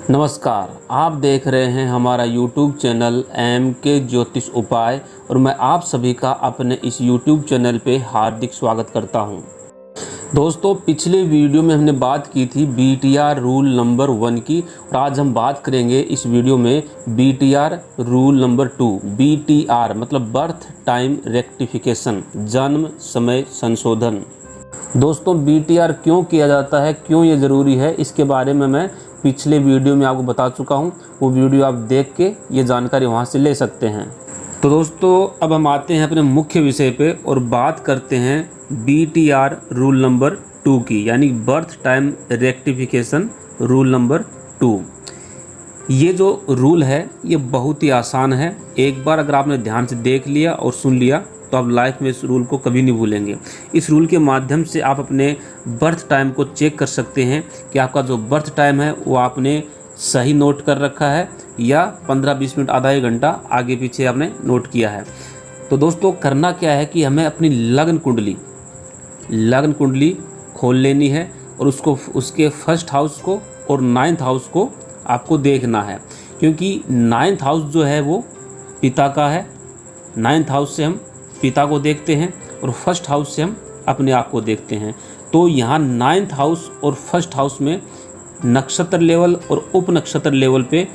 नमस्कार, आप देख रहे हैं हमारा YouTube चैनल MK ज्योतिष उपाय और मैं आप सभी का अपने इस YouTube चैनल पे हार्दिक स्वागत करता हूं। दोस्तों, पिछले वीडियो में हमने बात की थी BTR रूल नंबर 1 की और आज हम बात करेंगे इस वीडियो में BTR रूल नंबर 2। BTR मतलब बर्थ टाइम रेक्टिफिकेशन, जन्म समय संशोधन। दोस्तों, BTR क्यों किया जाता है, क्यों ये ज़रूरी है, इसके बारे में मैं पिछले वीडियो में आपको बता चुका हूँ। वो वीडियो आप देख के ये जानकारी वहाँ से ले सकते हैं। तो दोस्तों, अब हम आते हैं अपने मुख्य विषय पे और बात करते हैं BTR रूल नंबर 2 की, यानी birth time rectification rule number 2। ये जो रूल है ये बहुत ही आसान है। एक बार अगर आपने ध्यान से देख लिया और सुन लिया तो आप लाइफ में इस रूल को कभी नहीं भूलेंगे। इस रूल के माध्यम से आप अपने बर्थ टाइम को चेक कर सकते हैं कि आपका जो बर्थ टाइम है वो आपने सही नोट कर रखा है या 15-20 मिनट, आधा एक घंटा आगे पीछे आपने नोट किया है। तो दोस्तों, करना क्या है कि हमें अपनी लग्न कुंडली खोल लेनी है और उसके फर्स्ट हाउस को और 9th हाउस को आपको देखना है, क्योंकि 9th हाउस जो है वो पिता का है। 9th हाउस से हम पिता को देखते हैं और फर्स्ट हाउस से हम अपने आप को देखते हैं। तो यहाँ 9th हाउस और फर्स्ट हाउस में नक्षत्र लेवल और उप नक्षत्र लेवल पे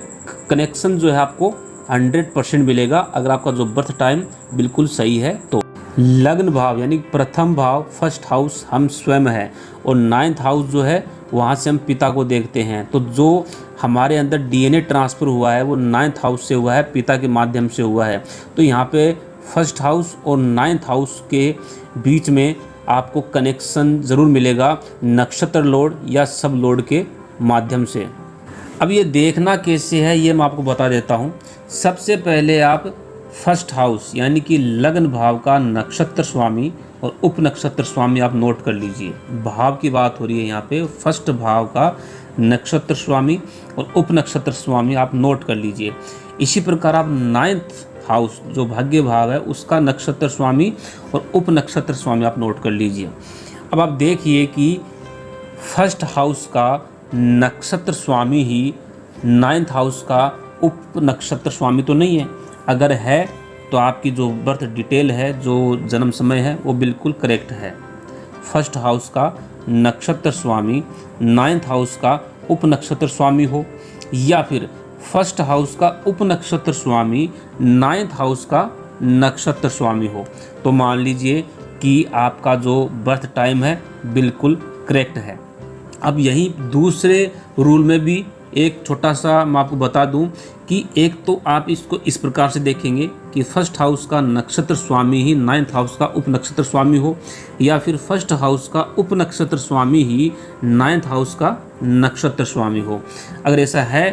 कनेक्शन जो है आपको 100% मिलेगा अगर आपका जो बर्थ टाइम बिल्कुल सही है। तो लग्न भाव यानी प्रथम भाव, फर्स्ट हाउस हम स्वयं है और 9th हाउस जो है वहाँ से हम पिता को देखते हैं। तो जो हमारे अंदर DNA ट्रांसफ़र हुआ है वो 9th हाउस से हुआ है, पिता के माध्यम से हुआ है। तो यहाँ पे फर्स्ट हाउस और 9th हाउस के बीच में आपको कनेक्शन ज़रूर मिलेगा नक्षत्र लोड या सब लोड के माध्यम से। अब ये देखना कैसे है ये मैं आपको बता देता हूँ। सबसे पहले आप फर्स्ट हाउस यानी कि लग्न भाव का नक्षत्र स्वामी और उप नक्षत्र स्वामी आप नोट कर लीजिए। भाव की बात हो रही है यहाँ पे। फर्स्ट भाव का नक्षत्र स्वामी और उप नक्षत्र स्वामी आप नोट कर लीजिए। इसी प्रकार आप 9th हाउस जो भाग्य भाव है उसका नक्षत्र स्वामी और उप नक्षत्र स्वामी आप नोट कर लीजिए। अब आप देखिए कि फर्स्ट हाउस का नक्षत्र स्वामी ही 9th हाउस का उप नक्षत्र स्वामी तो नहीं है। अगर है तो आपकी जो बर्थ डिटेल है, जो जन्म समय है, वो बिल्कुल करेक्ट है। फर्स्ट हाउस का नक्षत्र स्वामी 9th हाउस का उप नक्षत्र स्वामी हो या फिर फर्स्ट हाउस का उप नक्षत्र स्वामी 9th हाउस का नक्षत्र स्वामी हो, तो मान लीजिए कि आपका जो बर्थ टाइम है बिल्कुल करेक्ट है। अब यहीं दूसरे रूल में भी एक छोटा सा मैं आपको बता दूं कि एक तो आप इसको इस प्रकार से देखेंगे कि फर्स्ट हाउस का नक्षत्र स्वामी ही 9th हाउस का उप नक्षत्र स्वामी हो या फिर फर्स्ट हाउस का उप नक्षत्र स्वामी ही 9th हाउस का नक्षत्र स्वामी हो। अगर ऐसा है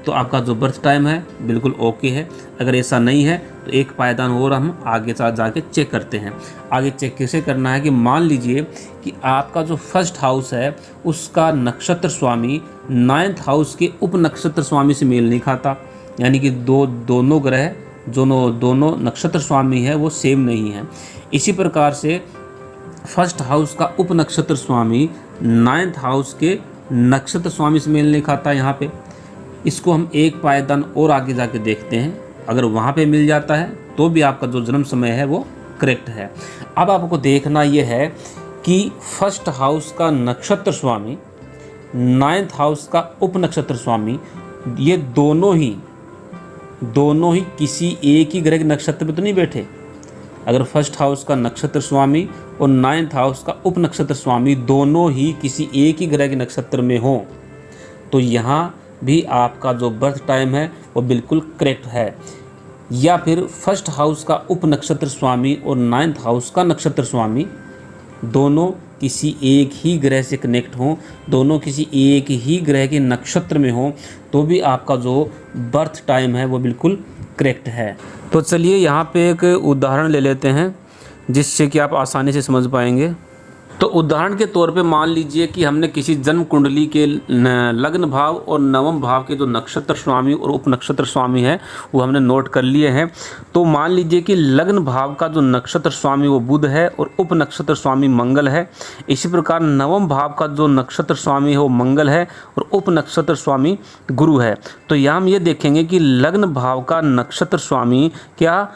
तो आपका जो बर्थ टाइम है बिल्कुल ओके है। अगर ऐसा नहीं है तो एक पायदान और हम आगे जाके चेक करते हैं। आगे चेक कैसे करना है कि मान लीजिए कि आपका जो फर्स्ट हाउस है उसका नक्षत्र स्वामी 9th हाउस के उप नक्षत्र स्वामी से मेल नहीं खाता, यानी कि दोनों ग्रह दोनों नक्षत्र स्वामी है वो सेम नहीं है। इसी प्रकार से फर्स्ट हाउस का उप नक्षत्र स्वामी 9th हाउस के नक्षत्र स्वामी से मेल नहीं खाता। यहाँ पे इसको हम एक पायदान और आगे जाके देखते हैं। अगर वहाँ पे मिल जाता है तो भी आपका जो जन्म समय है वो करेक्ट है। अब आपको देखना ये है कि फर्स्ट हाउस का नक्षत्र स्वामी 9th हाउस का उप नक्षत्र स्वामी, ये दोनों ही किसी एक ही ग्रह के नक्षत्र पे तो नहीं बैठे। अगर फर्स्ट हाउस का नक्षत्र स्वामी और 9th हाउस का उप नक्षत्र स्वामी दोनों ही किसी एक ही ग्रह के नक्षत्र में हो तो यहाँ भी आपका जो बर्थ टाइम है वो बिल्कुल करेक्ट है। या फिर फर्स्ट हाउस का उप नक्षत्र स्वामी और 9th हाउस का नक्षत्र स्वामी दोनों किसी एक ही ग्रह से कनेक्ट हों, दोनों किसी एक ही ग्रह के नक्षत्र में हों, तो भी आपका जो बर्थ टाइम है वो बिल्कुल करेक्ट है। तो चलिए यहाँ पे एक उदाहरण ले लेते हैं जिससे कि आप आसानी से समझ पाएंगे। तो उदाहरण के तौर पे मान लीजिए कि हमने किसी जन्म कुंडली के लग्न भाव और नवम भाव के जो नक्षत्र स्वामी और उप नक्षत्र स्वामी है वो हमने नोट कर लिए हैं। तो मान लीजिए कि लग्न भाव का जो नक्षत्र स्वामी वो बुध है और उप नक्षत्र स्वामी मंगल है। इसी प्रकार नवम भाव का जो नक्षत्र स्वामी है वो मंगल है और उप नक्षत्र स्वामी गुरु है। तो यहाँ हम ये देखेंगे कि लग्न भाव का नक्षत्र स्वामी क्या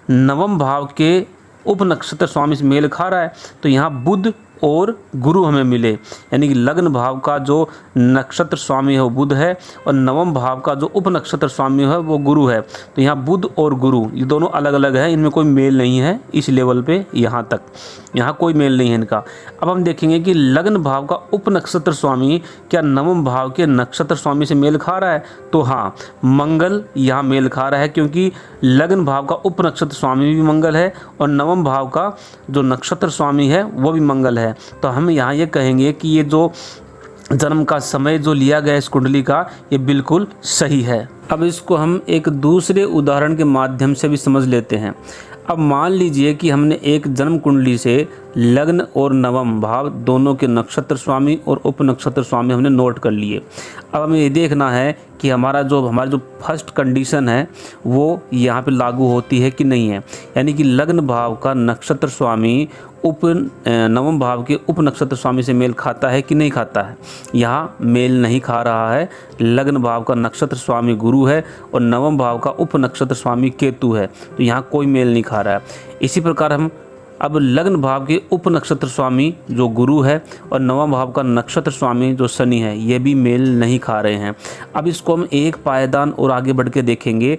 नवम भाव के उप नक्षत्र स्वामी से मेल खा रहा है। तो यहाँ बुध और गुरु हमें मिले, यानी कि लग्न भाव का जो नक्षत्र स्वामी है वो बुध है और नवम भाव का जो उप नक्षत्र स्वामी है वो गुरु है। तो यहाँ बुध और गुरु ये दोनों अलग अलग हैं, इनमें कोई मेल नहीं है इस लेवल पे, यहाँ तक यहाँ कोई मेल नहीं है इनका। अब हम देखेंगे कि लग्न भाव का उप नक्षत्र स्वामी क्या नवम भाव के नक्षत्र स्वामी से मेल खा रहा है। तो हाँ, मंगल यहाँ मेल खा रहा है, क्योंकि लग्न भाव का उप नक्षत्र स्वामी भी मंगल है और नवम भाव का जो नक्षत्र स्वामी है वो भी मंगल है। तो हम यहाँ ये कहेंगे कि ये जो जन्म का समय जो लिया गया इस कुंडली का ये बिल्कुल सही है। अब इसको हम एक दूसरे उदाहरण के माध्यम से भी समझ लेते हैं। अब मान लीजिए कि हमने एक जन्म कुंडली से लग्न और नवम भाव दोनों के नक्षत्र स्वामी और उप नक्षत्र स्वामी हमने नोट कर लिए। अब हमें ये देखना है कि हमारी जो फर्स्ट कंडीशन है वो यहाँ पे लागू होती है कि नहीं है, यानी कि लग्न भाव का नक्षत्र स्वामी नवम भाव के उप नक्षत्र स्वामी से मेल खाता है कि नहीं खाता है। यहाँ मेल नहीं खा रहा है। लग्न भाव का नक्षत्र स्वामी गुरु है और नवम भाव का उप नक्षत्र स्वामी केतु है, तो यहाँ कोई मेल नहीं खा रहा है। इसी प्रकार हम अब लग्न भाव के उप नक्षत्र स्वामी जो गुरु है और नवम भाव का नक्षत्र स्वामी जो शनि है ये भी मेल नहीं खा रहे हैं। अब इसको हम एक पायदान और आगे बढ़ के देखेंगे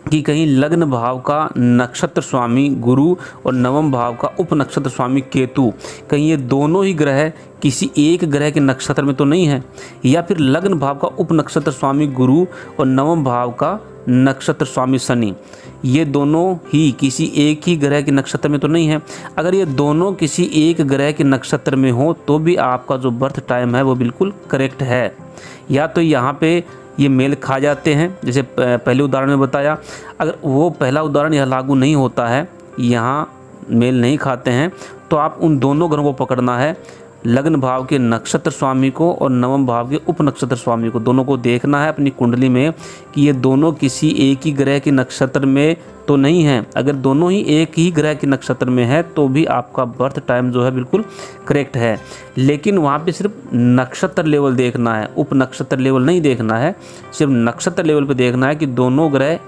कि कहीं लग्न भाव का नक्षत्र स्वामी गुरु और नवम भाव का उप नक्षत्र स्वामी केतु, कहीं ये दोनों ही ग्रह किसी एक ग्रह के नक्षत्र में तो नहीं है, या फिर लग्न भाव का उप नक्षत्र स्वामी गुरु और नवम भाव का नक्षत्र स्वामी शनि ये दोनों ही किसी एक ही ग्रह के नक्षत्र में तो नहीं है। अगर ये दोनों किसी एक ग्रह के नक्षत्र में हो तो भी आपका जो बर्थ टाइम है वो बिल्कुल करेक्ट है। या तो यहाँ पे ये मेल खा जाते हैं, जैसे पहले उदाहरण में बताया। अगर वो पहला उदाहरण यह लागू नहीं होता है, यहाँ मेल नहीं खाते हैं, तो आप उन दोनों ग्रहों को पकड़ना है, लग्न भाव के नक्षत्र स्वामी को और नवम भाव के उप नक्षत्र स्वामी को, दोनों को देखना है अपनी कुंडली में कि ये दोनों किसी एक ही ग्रह के नक्षत्र में तो नहीं है। अगर दोनों ही एक ही ग्रह के नक्षत्र में है तो भी आपका बर्थ टाइम जो है बिल्कुल करेक्ट है। लेकिन वहाँ पे सिर्फ नक्षत्र लेवल देखना है, उप नक्षत्र लेवल नहीं देखना है, सिर्फ नक्षत्र लेवल पे देखना है कि दोनों ग्रह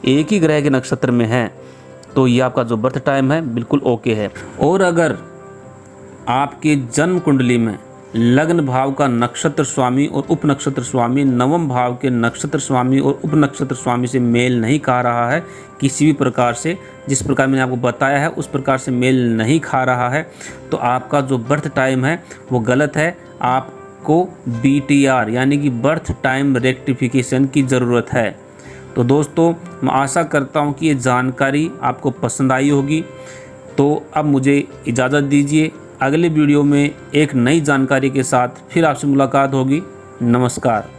एक ही ग्रह के नक्षत्र में हैं, तो ये आपका जो बर्थ टाइम है बिल्कुल ओके है। और अगर आपके जन्म कुंडली में लग्न भाव का नक्षत्र स्वामी और उप नक्षत्र स्वामी नवम भाव के नक्षत्र स्वामी और उप नक्षत्र स्वामी से मेल नहीं खा रहा है किसी भी प्रकार से, जिस प्रकार मैंने आपको बताया है उस प्रकार से मेल नहीं खा रहा है, तो आपका जो बर्थ टाइम है वो गलत है। आपको BTR यानी कि बर्थ टाइम रेक्टिफिकेशन की ज़रूरत है। तो दोस्तों, मैं आशा करता हूँ कि ये जानकारी आपको पसंद आई होगी। तो अब मुझे इजाज़त दीजिए, अगले वीडियो में एक नई जानकारी के साथ फिर आपसे मुलाकात होगी। नमस्कार।